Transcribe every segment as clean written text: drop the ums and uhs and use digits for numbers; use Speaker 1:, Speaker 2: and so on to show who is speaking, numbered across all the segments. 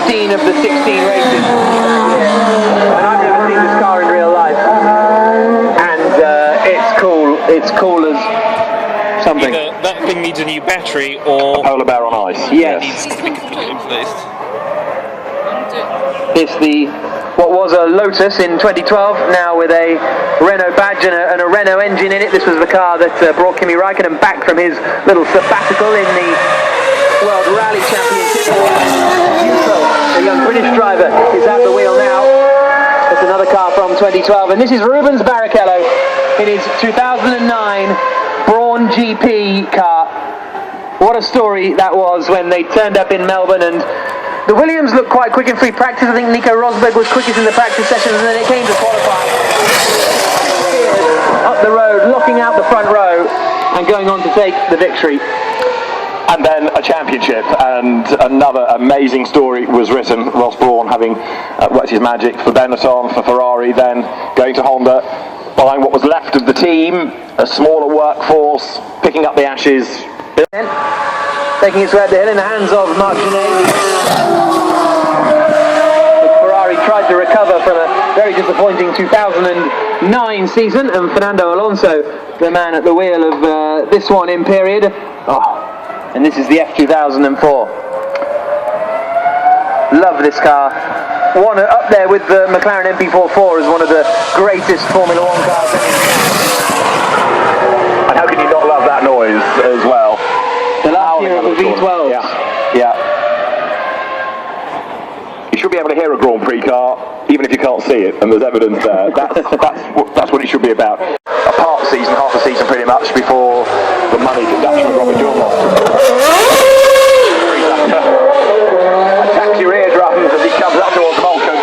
Speaker 1: 15 of the 16 races. And I've never seen this car in real life. And it's cool. It's cool as something.
Speaker 2: Either that thing needs a new battery or
Speaker 3: a polar bear on ice.
Speaker 1: Yes.
Speaker 2: It needs to be completely replaced.
Speaker 1: It's what was a Lotus in 2012, now with a Renault badge and a Renault engine in it. This was the car that brought Kimi Räikkönen back from his little sabbatical in the World Rally Championship. The young British driver is at the wheel now. It's another car from 2012, and this is Rubens Barrichello in his 2009 Brawn GP car. What a story that was when they turned up in Melbourne, and the Williams looked quite quick in free practice. I think Nico Rosberg was quickest in the practice sessions, and then it came to qualifying. Up the road, locking out the front row, and going on to take the victory.
Speaker 3: And then a championship, and another amazing story was written. Ross Brawn having worked his magic for Benetton, for Ferrari, then going to Honda, buying what was left of the team, a smaller workforce, picking up the ashes.
Speaker 1: Taking its way up the hill in the hands of Marc Genet. Ferrari tried to recover from a very disappointing 2009 season, and Fernando Alonso, the man at the wheel of this one in period. And this is the F2004. Love this car. One up there with the McLaren MP44 as one of the greatest Formula One cars.
Speaker 3: And how can you not love that noise as well?
Speaker 1: The last year of the V12.
Speaker 3: Yeah. You should be able to hear a Grand Prix car, even if you can't see it, and there's evidence there. That's what it should be about. A part season, half a season pretty much, before the money deduction of Robert Durmont. Attacks your eardrums as he comes up towards Malcolm.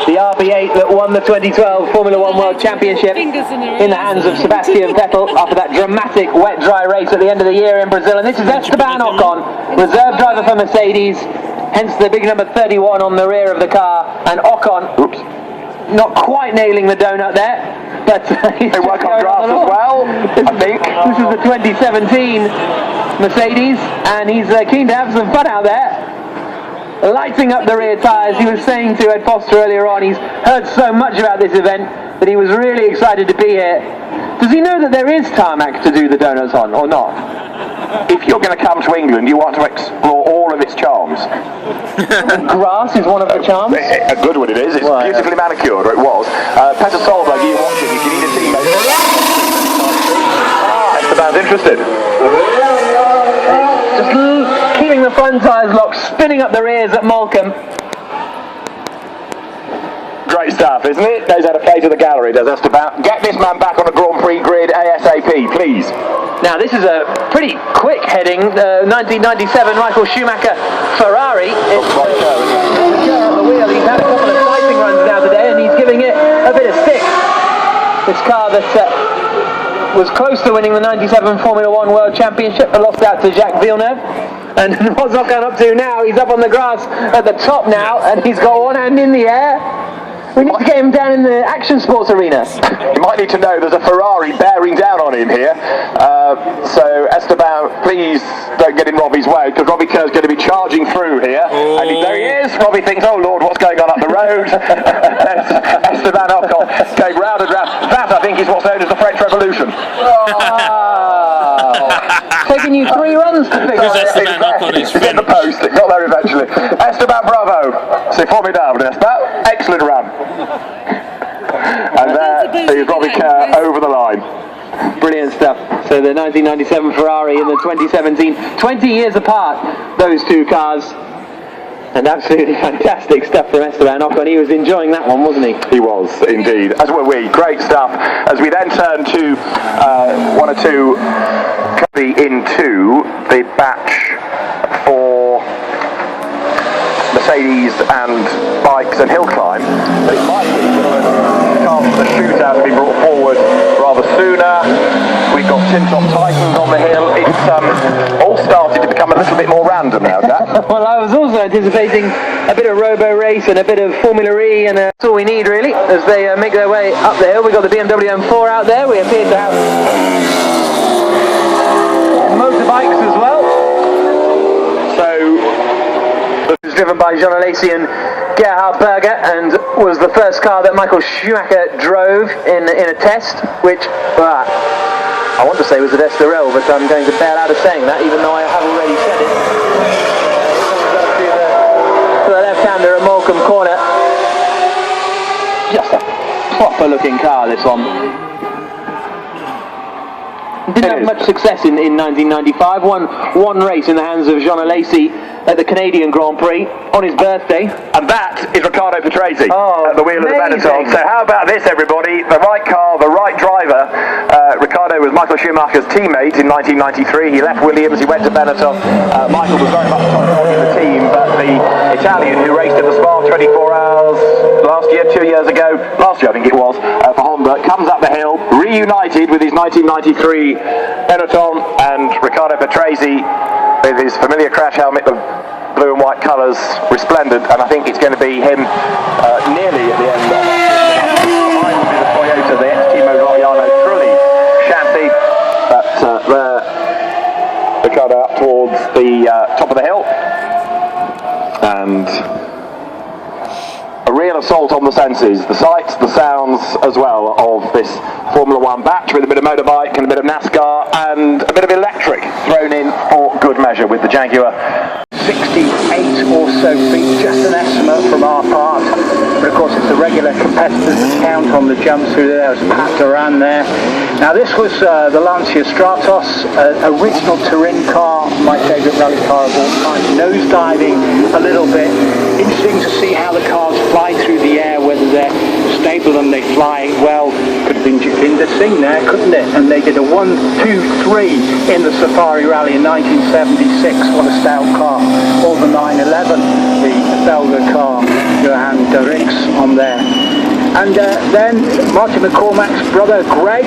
Speaker 1: The RB8 that won the 2012 Formula One World Championship in the hands of Sebastian Vettel after that dramatic wet-dry race at the end of the year in Brazil. And this is Esteban Ocon, reserve driver for Mercedes, hence the big number 31 on the rear of the car. And Ocon, not quite nailing the donut there, but
Speaker 3: they work on grass as well, I think.
Speaker 1: This is the 2017 Mercedes, and he's keen to have some fun out there. Lighting up the rear tyres. He was saying to Ed Foster earlier on, he's heard so much about this event that he was really excited to be here. Does he know that there is tarmac to do the donuts on, or not?
Speaker 3: If you're going to come to England, you want to explore all of its charms.
Speaker 1: Grass is one of the charms?
Speaker 3: At Goodwood it is. It's beautifully manicured, or it was. Peter Solberg, you watching, if you need a teammate. Esteban's interested.
Speaker 1: Just keeping the front tyres locked, spinning up the rears at Malcolm.
Speaker 3: Great stuff, isn't it? Knows how to play to the gallery, does Esteban. Get this man back on a Grand Prix grid ASAP, please.
Speaker 1: Now this is a pretty quick heading, 1997 Michael Schumacher Ferrari. It's at the wheel. He's had a couple of cycling runs now today, and he's giving it a bit of stick. This car that was close to winning the 97 Formula One World Championship, but lost out to Jacques Villeneuve. And what's Ocon up to now? He's up on the grass at the top now, and he's got one hand in the air. We need to get him down in the action sports arena.
Speaker 3: You might need to know there's a Ferrari bearing down on him here. So Esteban, please don't get in Robbie's way, because Robbie Kerr's going to be charging through here. Oh. And there he is. Robbie thinks, oh Lord, what's going on up the road? Esteban Ocon going round and round. That, I think, is what's known as the French Revolution.
Speaker 1: Taking you 3 runs to fix it.
Speaker 2: Esteban Ocon is
Speaker 3: in the post. It got there eventually. Esteban, bravo. C'est formidable, Esteban. Excellent run. And there is Robbie Kerr over the line.
Speaker 1: Brilliant stuff. So the 1997 Ferrari and the 2017, 20 years apart, those two cars. And absolutely fantastic stuff from Esteban Ocon. He was enjoying that one, wasn't he?
Speaker 3: He was, indeed. As were we. Great stuff. As we then turn to one or two into the batch for Mercedes and bikes and hill climb. But it might be the cars for the shootout to be brought forward rather sooner. We've got Tin-Top Titans on the hill. It's all started to become a little bit more random now, Jack.
Speaker 1: Well, I was also anticipating a bit of Robo Race and a bit of Formula E, and that's all we need really as they make their way up the hill. We've got the BMW M4 out there. We appear to have motorbikes as well.
Speaker 3: So The
Speaker 1: It was driven by Jean Alesi and Gerhard Berger, and was the first car that Michael Schumacher drove in a test, which I want to say was at Estoril, but I'm going to bail out of saying that, even though I have already said it. To the left-hander at Morecambe Corner. Just a proper-looking car, this one. Didn't have much success in 1995. Won one race in the hands of Jean Alesi at the Canadian Grand Prix on his birthday.
Speaker 3: And that is Riccardo Patrese
Speaker 1: at
Speaker 3: the wheel of the Benetton. So how about this, everybody? The right car, the right driver. Riccardo was Michael Schumacher's teammate in 1993. He left Williams, he went to Benetton. Michael was very much top of the team, but the Italian who raced in the Spa 24 Hours last year, 2 years ago, last year I think it was, for Honda, comes up the hill, reunited with his 1993 Benetton, and Riccardo Patrese with his familiar crash helmet, the blue and white colours, resplendent, and I think it's going to be him nearly at the end of mine will be the Toyota, the ex-Timo Rogliano Trulli chassis, but there, Riccardo up towards the top of the hill, and a real assault on the senses, the sights, the sounds as well of this Formula One batch, with a bit of motorbike and a bit of NASCAR and a bit of electric thrown in for good measure with the Jaguar.
Speaker 4: 68 or so feet, just an estimate from our part, but of course it's the regular competitors that count on the jump through there. There's Pat Duran there. Now this was the Lancia Stratos, original Turin car, my favourite rally car of all time, nosediving a little bit. Interesting to see how the cars fly through the air, whether they're stable and they fly well. Could have been Jacinda Singh there, couldn't it? And they did a 1, 2, 3 in the Safari Rally in 1976. What a stout car. Or the 911, the Belga car, Johan Derricks on there. And then Martin McCormack's brother Greg,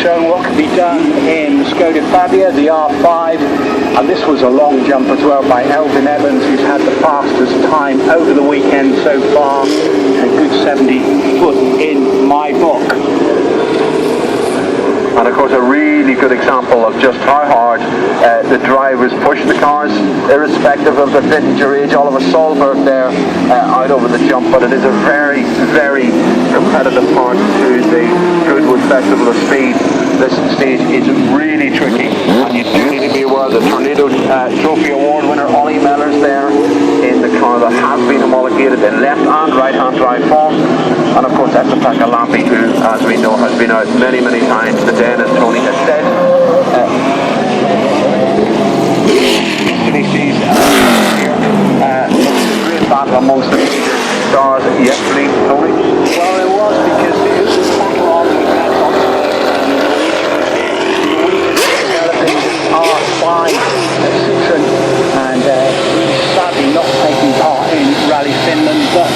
Speaker 4: showing what can be done in Skoda Fabia, the R5, and this was a long jump as well by Elvin Evans, who's had the fastest time over the weekend so far, a good 70 foot in my book.
Speaker 3: And of course a really good example of just how hard the drivers push the cars, irrespective of the vintage or age. Oliver Solberg there out over the jump, but it is a very, very competitive part to the Goodwood Festival of Speed. This stage is really tricky, and you do need to be aware of the Tornado Trophy Award winner Ollie Mellor's there in the car that has been homologated in left and right hand drive form, and of course Esteban Lampi, who as we know has been out many times today, and as Tony has said, finishes here. Great battle amongst the stars yesterday, Tony.
Speaker 4: Well, it was, because it was a battle on the R5 at Citroën, and sadly not taking part in Rally Finland, but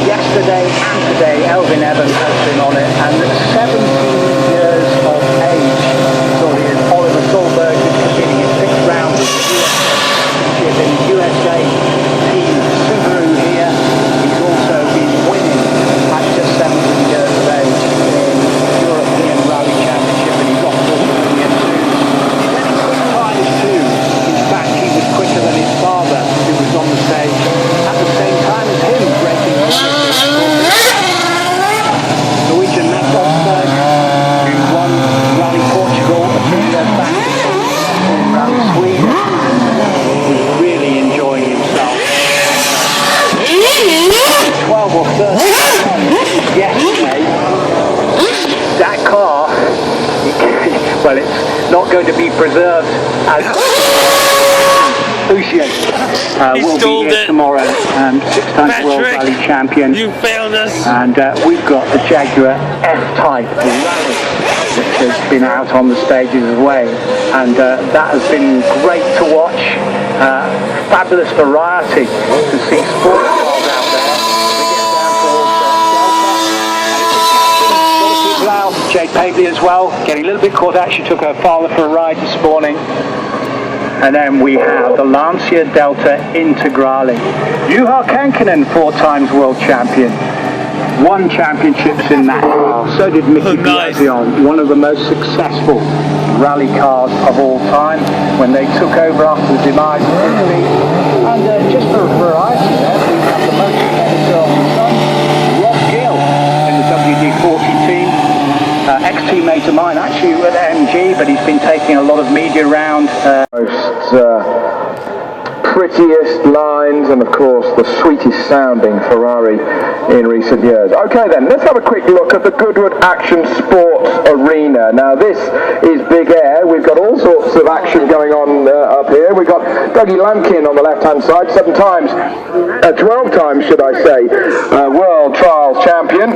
Speaker 4: yesterday and today Elvin Evans has been on it, and at 17 years of age, so is Oliver Solberg, who's competing in 6th round in the USA team Subaru here. He's also been winning at just 17 years of age in European Rally Championship, and he's off to European too. In fact, he was quicker than his father, who was on the stage at the same time as him, breaking Norwegian Matt Rosberg, who won Rally Portugal a few years back in Rally Sweden. He's really enjoying himself. 12 or 13 yesterday. That car, well, it's not going to be preserved as Lucien will be here tomorrow, 6-time World Rally Champion.
Speaker 2: You failed us.
Speaker 4: And we've got the Jaguar F-Type Rally, which has been out on the stages as well, and that has been great to watch. Fabulous variety to see sports cars out there. We get down towards Delta. Jade Pavley as well, getting a little bit caught out. She took her father for a ride this morning. And then we have the Lancia Delta Integrale. Juha Kankinen, 4 times world champion. won championships in that car. So did Mickey
Speaker 2: Nice.
Speaker 4: Biasion, one of the most successful rally cars of all time, when they took over after the demise of Goodwood. And just for a variety there, we have the most competitor on the front, Rob Gill in the WD-40 team. Ex-teammate of mine, actually with MG, but he's been taking a lot of media around.
Speaker 3: Prettiest lines and of course the sweetest sounding Ferrari in recent years. Okay then, let's have a quick look at the Goodwood Action Sports Arena. Now this is big air. We've got all sorts of action going on up here. We've got Dougie Lampkin on the left hand side, 12 times should I say, World Trials Champion,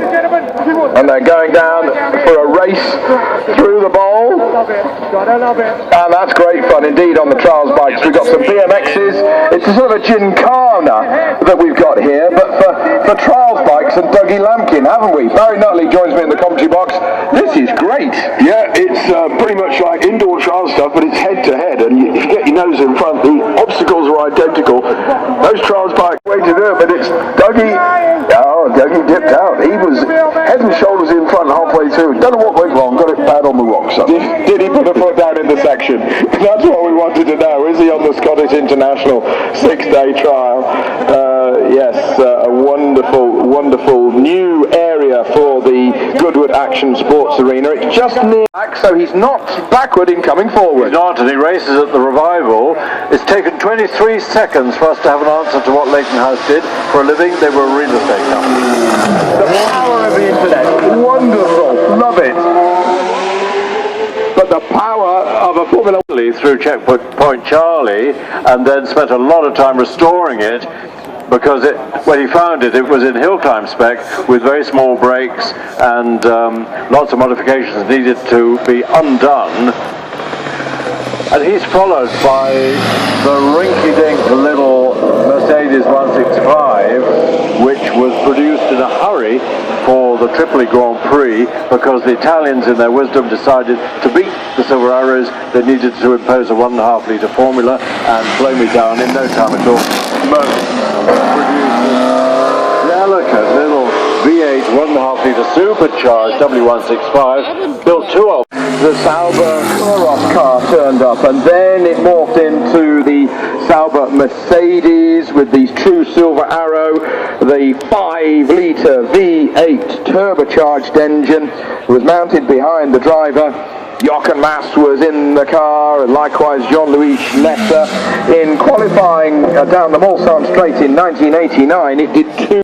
Speaker 3: and they're going down for a race through the bowl, and that's great fun indeed on the trials bikes. We've got some BMXs. It's a sort of a gymkhana that we've got here, but for trials bikes and Dougie Lampkin, haven't we? Barry Nutley joins me in the commentary box. This is great.
Speaker 5: Yeah, it's pretty much like indoor trial stuff, but it's head to head, and you get your nose in front. The obstacles are identical. Those trials bikes,
Speaker 3: Way to do it, but it's Dougie. Oh, Dougie dipped out. He was head and shoulders in front halfway through. Don't know what went wrong. Got it bad on the rocks.
Speaker 5: did he put a foot down in the section? That's what we wanted to know. Is he on the Scottish International 6-day trial? Yes, a wonderful, wonderful new area for the Goodwood Action Sports Arena. It's just near
Speaker 3: Back, so he's not backward in coming forward.
Speaker 6: Not, and he races at the Revival. It's taken 23 seconds for us to have an answer to what Leighton House did for a living. They were a real estate company.
Speaker 3: The power of the internet. Wonderful. Love it.
Speaker 6: But the power of a Formula 1 through Checkpoint Charlie, and then spent a lot of time restoring it, because when he found it, it was in hill climb spec with very small brakes and lots of modifications needed to be undone. And he's followed by the rinky-dink little Mercedes 165, which was produced in a hurry for the Tripoli Grand Prix, because the Italians in their wisdom decided to beat the Silver Arrows. They needed to impose a 1.5 litre formula and blow me down in no time at all. Most delicate little V8 1.5 litre supercharged W165, built two of
Speaker 3: The Sauber Soros car turned up, and then it morphed into the Sauber Mercedes with the true Silver Arrow, the 5 litre V8 turbocharged engine. It was mounted behind the driver. Jochen Mass was in the car, and likewise Jean-Louis Schnesser. In qualifying down the Mulsanne Straight in 1989, it did 2